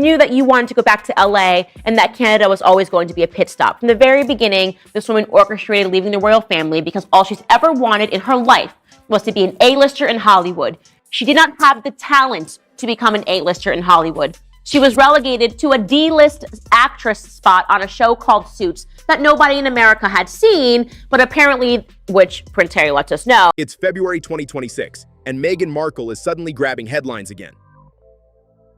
knew that you wanted to go back to LA and that Canada was always going to be a pit stop. From the very beginning, this woman orchestrated leaving the royal family because all she's ever wanted in her life was to be an A-lister in Hollywood. She did not have the talent to become an A-lister in Hollywood. She was relegated to a D-list actress spot on a show called Suits that nobody in America had seen, but apparently, which Prince Harry lets us know. It's February 2026, and Meghan Markle is suddenly grabbing headlines again.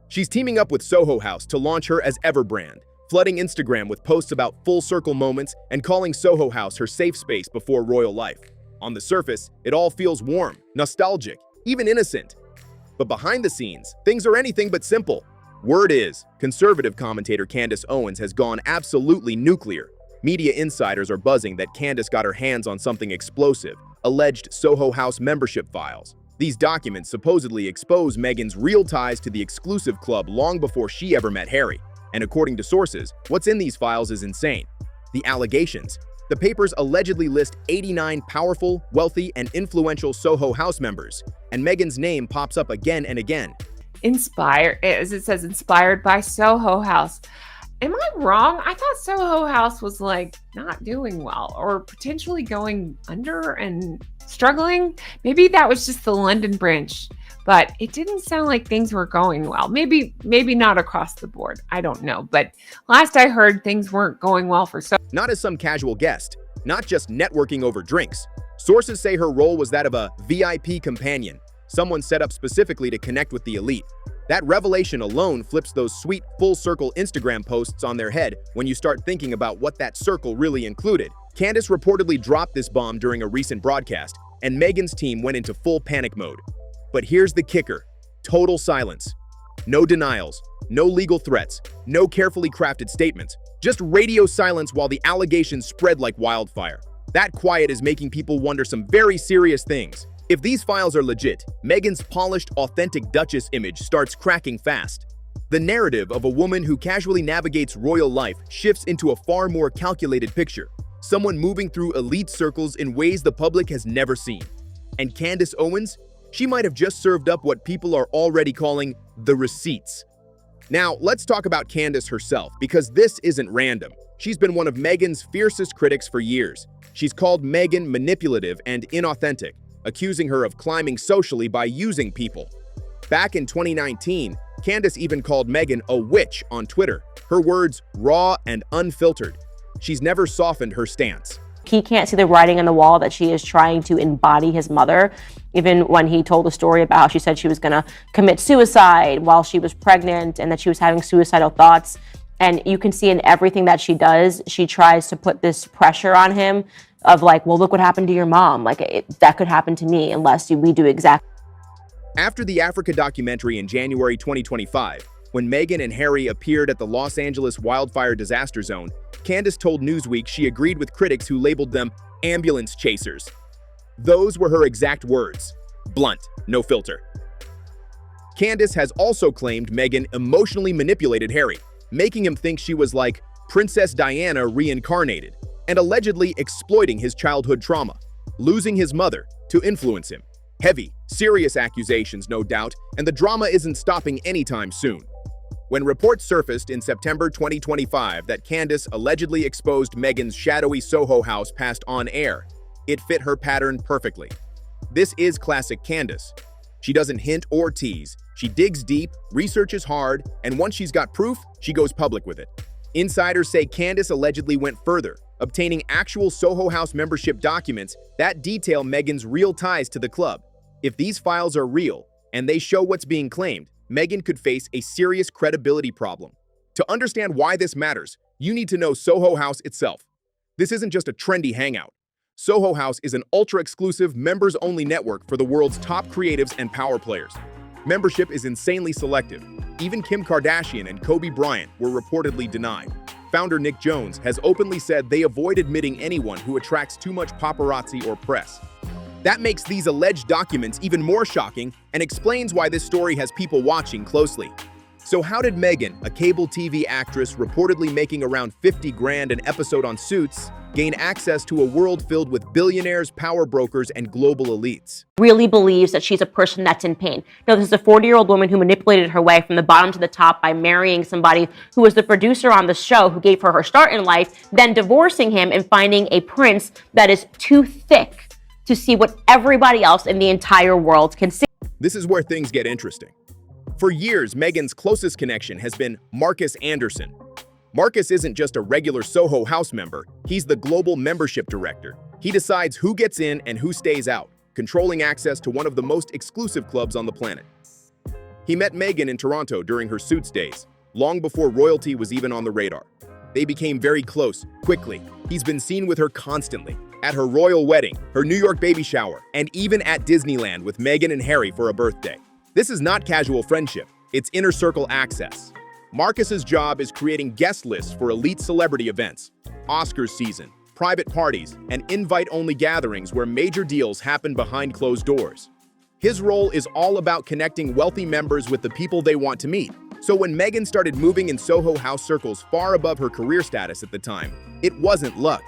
She's teaming up with Soho House to launch her as Ever brand, flooding Instagram with posts about full circle moments and calling Soho House her safe space before royal life. On the surface, it all feels warm, nostalgic, even innocent. But behind the scenes, things are anything but simple. Word is, conservative commentator Candace Owens has gone absolutely nuclear. Media insiders are buzzing that Candace got her hands on something explosive, alleged Soho House membership files. These documents supposedly expose Meghan's real ties to the exclusive club long before she ever met Harry. And according to sources, what's in these files is insane. The allegations. The papers allegedly list 89 powerful, wealthy, and influential Soho House members, and Meghan's name pops up again and again. Inspired, as it says, inspired by Soho House. Am I wrong? I thought Soho House was like not doing well or potentially going under and struggling. Maybe that was just the London branch, but it didn't sound like things were going well. Maybe not across the board. I don't know. But last I heard, things weren't going well for Soho. Not as some casual guest, not just networking over drinks. Sources say her role was that of a VIP companion, someone set up specifically to connect with the elite. That revelation alone flips those sweet full-circle Instagram posts on their head when you start thinking about what that circle really included. Candace reportedly dropped this bomb during a recent broadcast, and Meghan's team went into full panic mode. But here's the kicker. Total silence. No denials, no legal threats, no carefully crafted statements, just radio silence while the allegations spread like wildfire. That quiet is making people wonder some very serious things. If these files are legit, Meghan's polished, authentic Duchess image starts cracking fast. The narrative of a woman who casually navigates royal life shifts into a far more calculated picture, someone moving through elite circles in ways the public has never seen. And Candace Owens? She might have just served up what people are already calling the receipts. Now, let's talk about Candace herself, because this isn't random. She's been one of Meghan's fiercest critics for years. She's called Meghan manipulative and inauthentic, accusing her of climbing socially by using people. Back in 2019, Candace even called Meghan a witch on Twitter, her words raw and unfiltered. She's never softened her stance. He can't see the writing on the wall that she is trying to embody his mother. Even when he told a story about how she said she was going to commit suicide while she was pregnant and that she was having suicidal thoughts. And you can see in everything that she does, she tries to put this pressure on him of like, well, look what happened to your mom. Like, that could happen to me unless we do exactly. After the Africa documentary in January 2025, when Meghan and Harry appeared at the Los Angeles wildfire disaster zone, Candace told Newsweek she agreed with critics who labeled them ambulance chasers. Those were her exact words. Blunt, no filter. Candace has also claimed Meghan emotionally manipulated Harry, making him think she was like Princess Diana reincarnated, and allegedly exploiting his childhood trauma, losing his mother to influence him. Heavy, serious accusations, no doubt, and the drama isn't stopping anytime soon. When reports surfaced in September 2025 that Candace allegedly exposed Meghan's shadowy Soho House past on air, it fit her pattern perfectly. This is classic Candace. She doesn't hint or tease. She digs deep, researches hard, and once she's got proof, she goes public with it. Insiders say Candace allegedly went further, obtaining actual Soho House membership documents that detail Meghan's real ties to the club. If these files are real, and they show what's being claimed, Meghan could face a serious credibility problem. To understand why this matters, you need to know Soho House itself. This isn't just a trendy hangout. Soho House is an ultra-exclusive, members-only network for the world's top creatives and power players. Membership is insanely selective. Even Kim Kardashian and Kobe Bryant were reportedly denied. Founder Nick Jonas has openly said they avoid admitting anyone who attracts too much paparazzi or press. That makes these alleged documents even more shocking and explains why this story has people watching closely. So how did Meghan, a cable TV actress reportedly making around 50 grand an episode on Suits, gain access to a world filled with billionaires, power brokers, and global elites. Really believes that she's a person that's in pain. Now, this is a 40-year-old woman who manipulated her way from the bottom to the top by marrying somebody who was the producer on the show who gave her her start in life, then divorcing him and finding a prince that is too thick to see what everybody else in the entire world can see. This is where things get interesting. For years, Meghan's closest connection has been Marcus Anderson. Marcus isn't just a regular Soho House member, he's the global membership director. He decides who gets in and who stays out, controlling access to one of the most exclusive clubs on the planet. He met Meghan in Toronto during her Suits days, long before royalty was even on the radar. They became very close, quickly. He's been seen with her constantly, at her royal wedding, her New York baby shower, and even at Disneyland with Meghan and Harry for a birthday. This is not casual friendship, it's inner circle access. Marcus's job is creating guest lists for elite celebrity events, Oscars season, private parties, and invite-only gatherings where major deals happen behind closed doors. His role is all about connecting wealthy members with the people they want to meet. So when Meghan started moving in Soho House circles far above her career status at the time, it wasn't luck.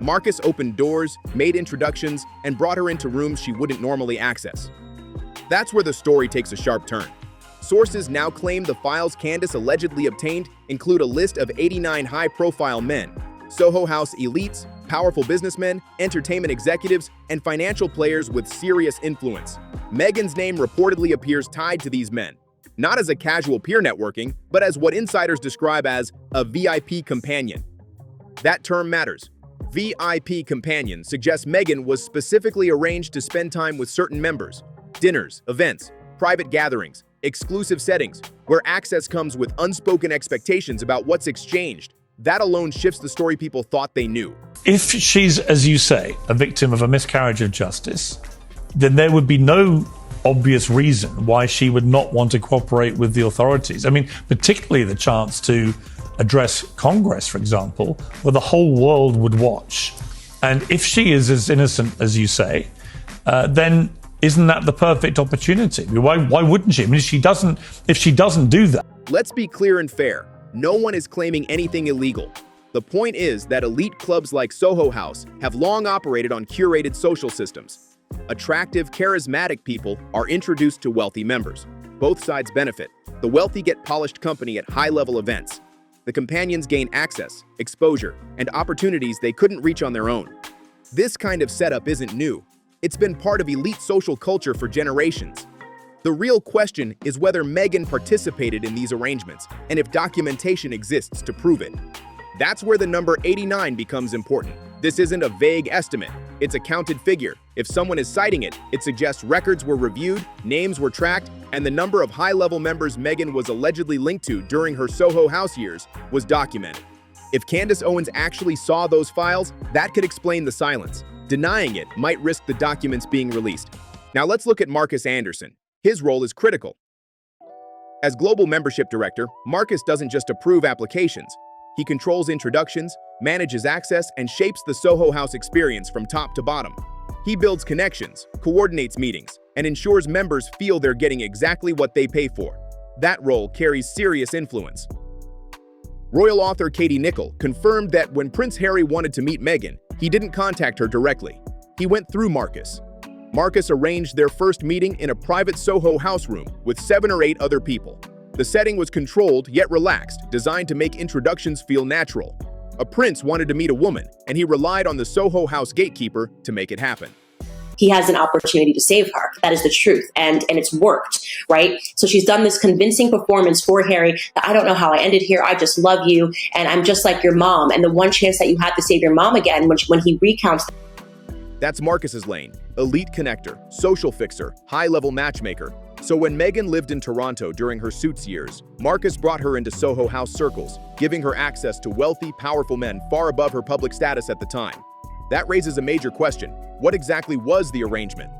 Marcus opened doors, made introductions, and brought her into rooms she wouldn't normally access. That's where the story takes a sharp turn. Sources now claim the files Candace allegedly obtained include a list of 89 high-profile men, Soho House elites, powerful businessmen, entertainment executives, and financial players with serious influence. Meghan's name reportedly appears tied to these men, not as a casual peer networking, but as what insiders describe as a VIP companion. That term matters. VIP companion suggests Meghan was specifically arranged to spend time with certain members, dinners, events, private gatherings, exclusive settings, where access comes with unspoken expectations about what's exchanged. That alone shifts the story people thought they knew. If she's, as you say, a victim of a miscarriage of justice, then there would be no obvious reason why she would not want to cooperate with the authorities. I mean, particularly the chance to address Congress, for example, where the whole world would watch. And if she is as innocent as you say, then isn't that the perfect opportunity? Why wouldn't she? I mean, if she doesn't do that. Let's be clear and fair. No one is claiming anything illegal. The point is that elite clubs like Soho House have long operated on curated social systems. Attractive, charismatic people are introduced to wealthy members. Both sides benefit. The wealthy get polished company at high-level events. The companions gain access, exposure, and opportunities they couldn't reach on their own. This kind of setup isn't new. It's been part of elite social culture for generations. The real question is whether Meghan participated in these arrangements and if documentation exists to prove it. That's where the number 89 becomes important. This isn't a vague estimate, it's a counted figure. If someone is citing it, it suggests records were reviewed, names were tracked, and the number of high-level members Meghan was allegedly linked to during her Soho House years was documented. If Candace Owens actually saw those files, that could explain the silence. Denying it might risk the documents being released. Now let's look at Marcus Anderson. His role is critical. As global membership director, Marcus doesn't just approve applications. He controls introductions, manages access, and shapes the Soho House experience from top to bottom. He builds connections, coordinates meetings, and ensures members feel they're getting exactly what they pay for. That role carries serious influence. Royal author Katie Nicholl confirmed that when Prince Harry wanted to meet Meghan, he didn't contact her directly. He went through Marcus. Marcus arranged their first meeting in a private Soho House room with 7 or 8 other people. The setting was controlled yet relaxed, designed to make introductions feel natural. A prince wanted to meet a woman, and he relied on the Soho House gatekeeper to make it happen. He has an opportunity to save her. That is the truth. And it's worked, right? So she's done this convincing performance for Harry that I don't know how I ended here. I just love you. And I'm just like your mom. And the one chance that you had to save your mom again, when he recounts. That's Marcus's lane. Elite connector, social fixer, high-level matchmaker. So when Meghan lived in Toronto during her Suits years, Marcus brought her into Soho House circles, giving her access to wealthy, powerful men far above her public status at the time. That raises a major question. What exactly was the arrangement?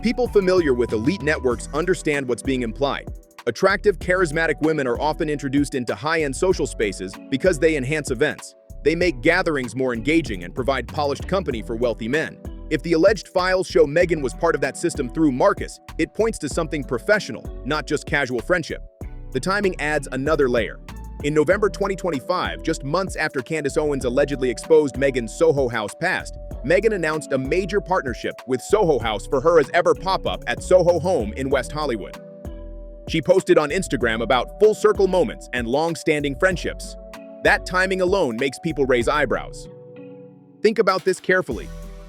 People familiar with elite networks understand what's being implied. Attractive, charismatic women are often introduced into high-end social spaces because they enhance events. They make gatherings more engaging and provide polished company for wealthy men. If the alleged files show Meghan was part of that system through Marcus, it points to something professional, not just casual friendship. The timing adds another layer. In November 2025, just months after Candace Owens allegedly exposed Meghan's Soho House past, Meghan announced a major partnership with Soho House for her as ever pop-up at Soho Home in West Hollywood. She posted on Instagram about full circle moments and long-standing friendships. That timing alone makes people raise eyebrows. Think about this carefully.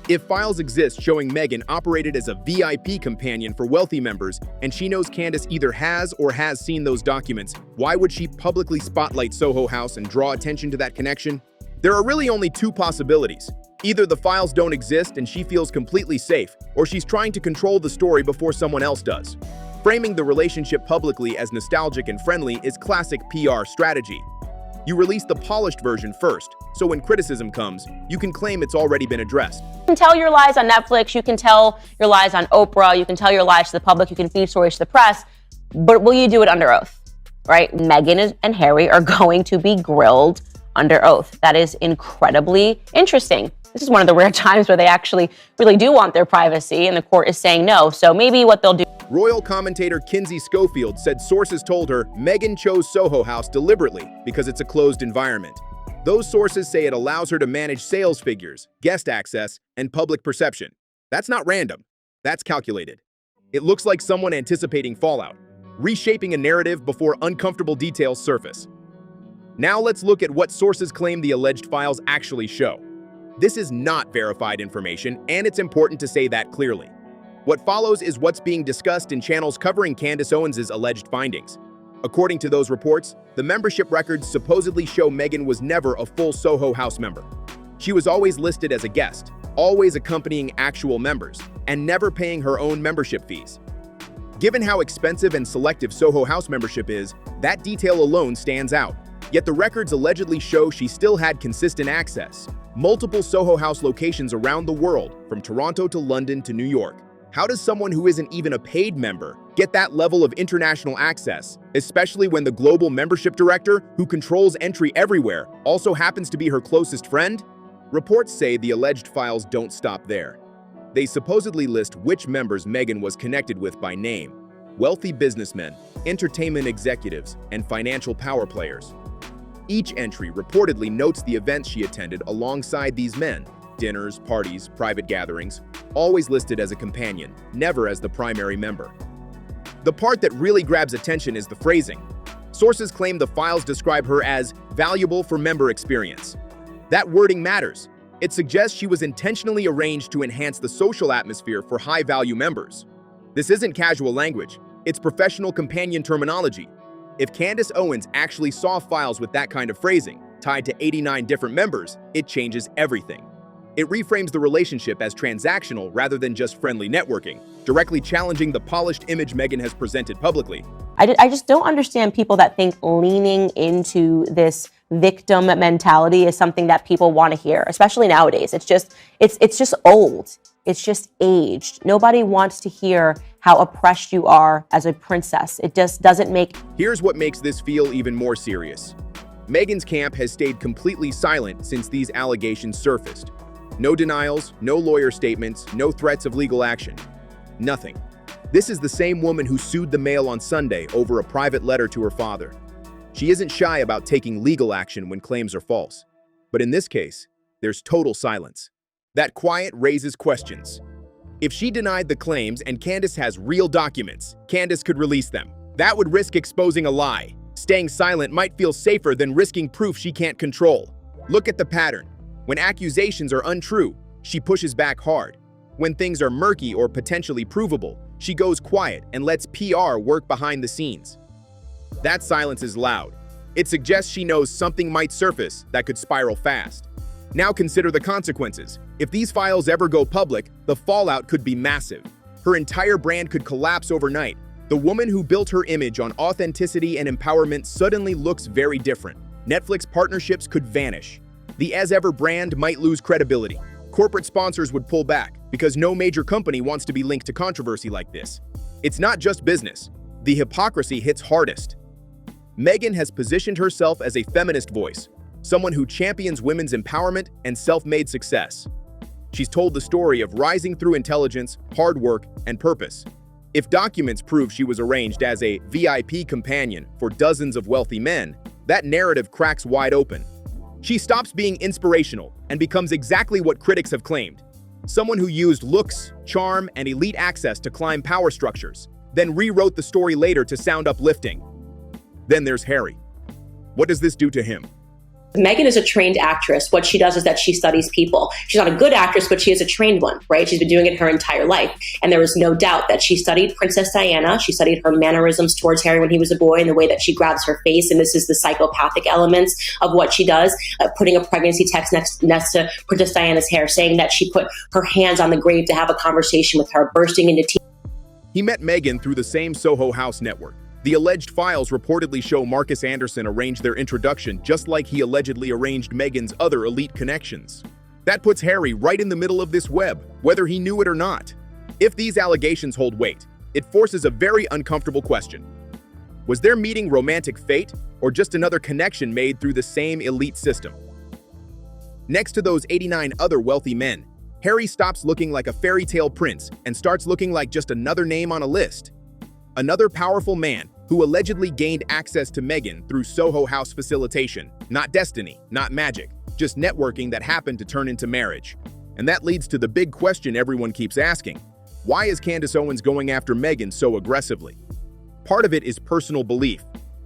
If files exist showing Meghan operated as a VIP companion for wealthy members, and she knows Candace either has or has seen those documents, why would she publicly spotlight Soho House and draw attention to that connection? There are really only two possibilities. Either the files don't exist and she feels completely safe, or she's trying to control the story before someone else does. Framing the relationship publicly as nostalgic and friendly is classic PR strategy. You release the polished version first, so when criticism comes, you can claim it's already been addressed. You can tell your lies on Netflix, you can tell your lies on Oprah, you can tell your lies to the public, you can feed stories to the press, but will you do it under oath, right? Meghan and Harry are going to be grilled under oath. That is incredibly interesting. This is one of the rare times where they actually really do want their privacy and the court is saying no, so maybe what they'll do. Royal commentator Kinsey Schofield said sources told her Meghan chose Soho House deliberately because it's a closed environment. Those sources say it allows her to manage sales figures, guest access, and public perception. That's not random. That's calculated. It looks like someone anticipating fallout, reshaping a narrative before uncomfortable details surface. Now let's look at what sources claim the alleged files actually show. This is not verified information, and it's important to say that clearly. What follows is what's being discussed in channels covering Candace Owens' alleged findings. According to those reports, the membership records supposedly show Meghan was never a full Soho House member. She was always listed as a guest, always accompanying actual members, and never paying her own membership fees. Given how expensive and selective Soho House membership is, that detail alone stands out. Yet the records allegedly show she still had consistent access. Multiple Soho House locations around the world, from Toronto to London to New York. How does someone who isn't even a paid member get that level of international access, especially when the global membership director, who controls entry everywhere, also happens to be her closest friend? Reports say the alleged files don't stop there. They supposedly list which members Meghan was connected with by name: wealthy businessmen, entertainment executives, and financial power players. Each entry reportedly notes the events she attended alongside these men: dinners, parties, private gatherings, always listed as a companion, never as the primary member. The part that really grabs attention is the phrasing. Sources claim the files describe her as valuable for member experience. That wording matters. It suggests she was intentionally arranged to enhance the social atmosphere for high-value members. This isn't casual language, it's professional companion terminology. If Candace Owens actually saw files with that kind of phrasing, tied to 89 different members, it changes everything. It reframes the relationship as transactional rather than just friendly networking, directly challenging the polished image Meghan has presented publicly. I just don't understand people that think leaning into this victim mentality is something that people want to hear, especially nowadays. It's just old. It's just aged. Nobody wants to hear how oppressed you are as a princess. It just doesn't make... Here's what makes this feel even more serious. Meghan's camp has stayed completely silent since these allegations surfaced. No denials, no lawyer statements, no threats of legal action. Nothing. This is the same woman who sued the Mail on Sunday over a private letter to her father. She isn't shy about taking legal action when claims are false. But in this case, there's total silence. That quiet raises questions. If she denied the claims and Candace has real documents, Candace could release them. That would risk exposing a lie. Staying silent might feel safer than risking proof she can't control. Look at the pattern. When accusations are untrue, she pushes back hard. When things are murky or potentially provable, she goes quiet and lets PR work behind the scenes. That silence is loud. It suggests she knows something might surface that could spiral fast. Now consider the consequences. If these files ever go public, the fallout could be massive. Her entire brand could collapse overnight. The woman who built her image on authenticity and empowerment suddenly looks very different. Netflix partnerships could vanish. The As Ever brand might lose credibility. Corporate sponsors would pull back because no major company wants to be linked to controversy like this. It's not just business. The hypocrisy hits hardest. Meghan has positioned herself as a feminist voice, someone who champions women's empowerment and self-made success. She's told the story of rising through intelligence, hard work, and purpose. If documents prove she was arranged as a VIP companion for dozens of wealthy men, that narrative cracks wide open. She stops being inspirational and becomes exactly what critics have claimed: someone who used looks, charm, and elite access to climb power structures, then rewrote the story later to sound uplifting. Then there's Harry. What does this do to him? Meghan is a trained actress. What she does is that she studies people. She's not a good actress, but she is a trained one, right? She's been doing it her entire life. And there is no doubt that she studied Princess Diana. She studied her mannerisms towards Harry when he was a boy and the way that she grabs her face. And this is the psychopathic elements of what she does, putting a pregnancy text next to Princess Diana's hair, saying that she put her hands on the grave to have a conversation with her, bursting into tears. He met Meghan through the same Soho House network. The alleged files reportedly show Marcus Anderson arranged their introduction just like he allegedly arranged Meghan's other elite connections. That puts Harry right in the middle of this web, whether he knew it or not. If these allegations hold weight, it forces a very uncomfortable question. Was their meeting romantic fate, or just another connection made through the same elite system? Next to those 89 other wealthy men, Harry stops looking like a fairy tale prince and starts looking like just another name on a list. Another powerful man who allegedly gained access to Meghan through Soho House facilitation. Not destiny, not magic, just networking that happened to turn into marriage. And that leads to the big question everyone keeps asking. Why is Candace Owens going after Meghan so aggressively? Part of it is personal belief.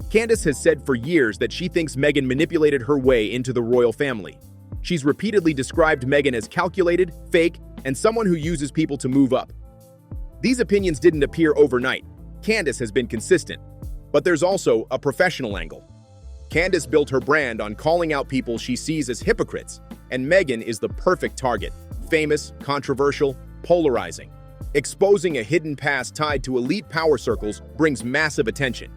Candace has said for years that she thinks Meghan manipulated her way into the royal family. She's repeatedly described Meghan as calculated, fake, and someone who uses people to move up. These opinions didn't appear overnight. Candace has been consistent. But there's also a professional angle. Candace built her brand on calling out people she sees as hypocrites, and Meghan is the perfect target. Famous, controversial, polarizing. Exposing a hidden past tied to elite power circles brings massive attention.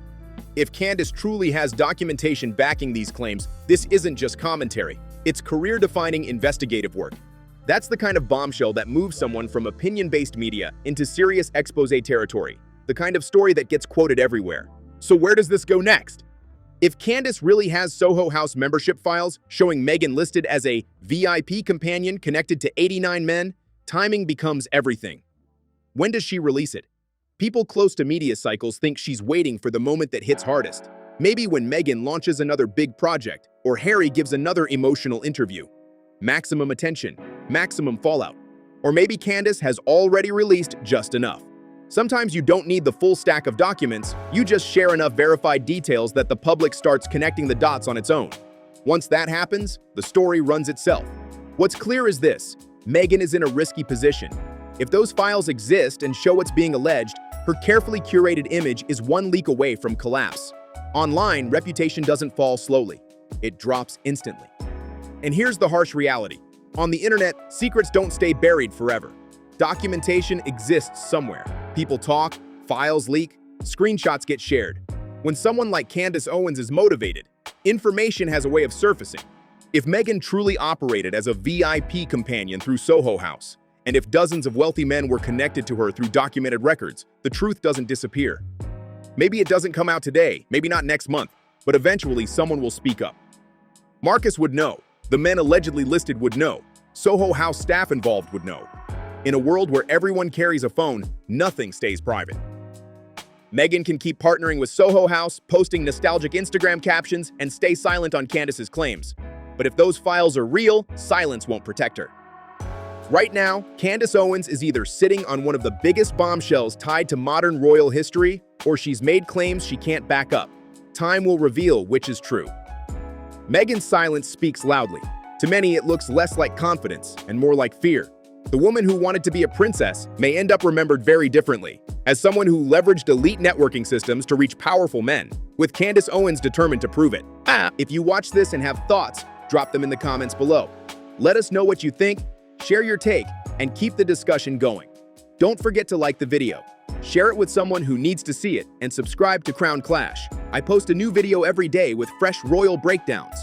If Candace truly has documentation backing these claims, this isn't just commentary. It's career-defining investigative work. That's the kind of bombshell that moves someone from opinion-based media into serious expose territory, the kind of story that gets quoted everywhere. So where does this go next? If Candace really has Soho House membership files showing Meghan listed as a VIP companion connected to 89 men, timing becomes everything. When does she release it? People close to media cycles think she's waiting for the moment that hits hardest. Maybe when Meghan launches another big project, or Harry gives another emotional interview. Maximum attention, maximum fallout. Or maybe Candace has already released just enough. Sometimes you don't need the full stack of documents, you just share enough verified details that the public starts connecting the dots on its own. Once that happens, the story runs itself. What's clear is this: Meghan is in a risky position. If those files exist and show what's being alleged, her carefully curated image is one leak away from collapse. Online, reputation doesn't fall slowly. It drops instantly. And here's the harsh reality. On the internet, secrets don't stay buried forever. Documentation exists somewhere. People talk, files leak, screenshots get shared. When someone like Candace Owens is motivated, information has a way of surfacing. If Meghan truly operated as a VIP companion through Soho House, and if dozens of wealthy men were connected to her through documented records, the truth doesn't disappear. Maybe it doesn't come out today, maybe not next month, but eventually someone will speak up. Marcus would know. The men allegedly listed would know. Soho House staff involved would know. In a world where everyone carries a phone, nothing stays private. Meghan can keep partnering with Soho House, posting nostalgic Instagram captions, and stay silent on Candace's claims. But if those files are real, silence won't protect her. Right now, Candace Owens is either sitting on one of the biggest bombshells tied to modern royal history, or she's made claims she can't back up. Time will reveal which is true. Meghan's silence speaks loudly. To many, it looks less like confidence and more like fear. The woman who wanted to be a princess may end up remembered very differently, as someone who leveraged elite networking systems to reach powerful men, with Candace Owens determined to prove it. If you watch this and have thoughts, drop them in the comments below. Let us know what you think, share your take, and keep the discussion going. Don't forget to like the video, share it with someone who needs to see it, and subscribe to Crown Clash. I post a new video every day with fresh royal breakdowns.